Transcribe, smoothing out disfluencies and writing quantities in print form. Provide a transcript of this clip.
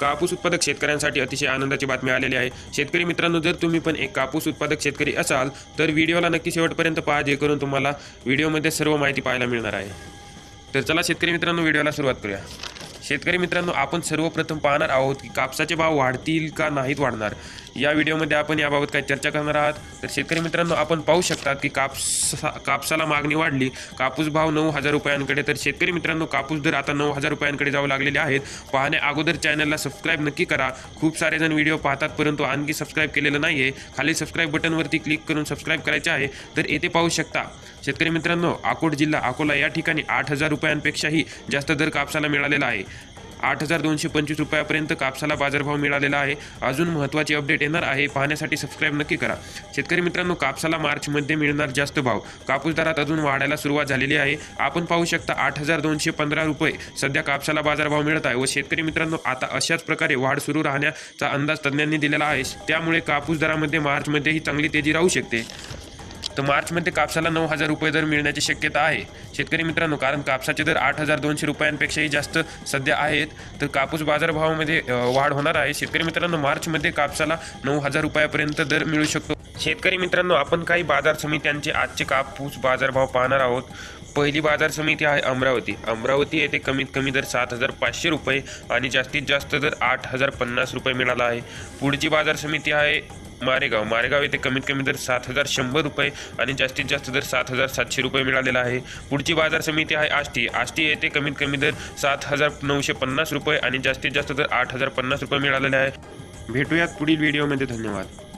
कापूस उत्पादक शेतकऱ्यांसाठी अतिशय आनंदाची बातमी आलेली आहे। शेतकरी मित्रांनो, जर तुम्ही पण एक कापूस उत्पादक शेतकरी असाल तर व्हिडिओला नक्की शेवटपर्यंत पहा, जेणेकरून तुम्हाला व्हिडिओमध्ये सर्व माहिती पाहायला मिळणार आहे। तर चला शेतकरी मित्रांनो, व्हिडिओला सुरुवात करूया। शेतकरी मित्रांनो, आपण सर्वप्रथम पाहणार आहोत की कापसाचे भाव वाढतील का नाहीत वाढणार। या व्हिडिओमध्ये आपण याबाबत काही चर्चा करणार आहोत। तर शेतकरी मित्रांनो, आपण पाहू शकता की कापसाला मागणी वाढली, कापूस भाव 9,000 रुपयांकडे। तर शेतकरी मित्रांनो, कापूस दर आता 9,000 रुपयांकडे जाऊ लागलेले आहेत। पाहण्या अगोदर चॅनलला सबस्क्राईब नक्की करा। खूप सारे जण व्हिडिओ पाहतात परंतु आणखी सबस्क्राईब केलेलं नाही आहे। खाली सबस्क्राईब बटनवरती क्लिक करून सबस्क्राईब करायचे आहे। तर येथे पाहू शकता शेतकरी मित्रांनो, अकोट जिल्हा अकोला या ठिकाणी 8,000 रुपयांपेक्षाही जास्त दर कापसाला मिळालेला आहे। 8,225 रुपयापर्यंत कापसाला बाजारभाव मिळालेला आहे। अजून महत्त्वाची अपडेट येणार आहे, पाहण्यासाठी सबस्क्राईब नक्की करा। शेतकरी मित्रांनो, कापसाला मार्चमध्ये मिळणार जास्त भाव, कापूस दरात अजून वाढायला सुरुवात झालेली आहे। आपण पाहू शकता 8,215 रुपये सध्या कापसाला बाजारभाव मिळत आहे व शेतकरी मित्रांनो, आता अशाच प्रकारे वाढ सुरू राहण्याचा अंदाज तज्ज्ञांनी दिलेला आहे। त्यामुळे कापूस दरामध्ये मार्चमध्येही चांगली तेजी राहू शकते। तर मार्चमध्ये कापसाला 9,000 रुपये दर मिळण्याची शक्यता आहे शेतकरी मित्रांनो, कारण कापसाचे दर 8,200 रुपयांपेक्षाही जास्त सध्या आहेत। तर कापूस बाजारभावामध्ये वाढ होणार आहे। शेतकरी मित्रांनो, मार्चमध्ये कापसाला 9,000 रुपयापर्यंत दर मिळू शकतो। शेतकरी मित्रांनो, आपण काही बाजार समित्यांचे आजचे कापूस बाजारभाव पाहणार आहोत। पहिली बाजार समिती आहे अमरावती येथे कमीत कमी दर 7,500 रुपये आणि जास्तीत जास्त दर 8,050 रुपये मिळाला आहे। पुढची बाजार समिती आहे मारेगाव येथे कमीत कमी दर 7,100 रुपये आणि जास्तीत जास्त दर 7,700 रुपये मिळालेला आहे। पुढची बाजार समिती आहे आष्टी येथे कमीत कमी दर 7,950 रुपये आणि जास्तीत जास्त दर 8,050 रुपये मिळालेले आहे। भेटूयात पुढील व्हिडिओमध्ये। धन्यवाद।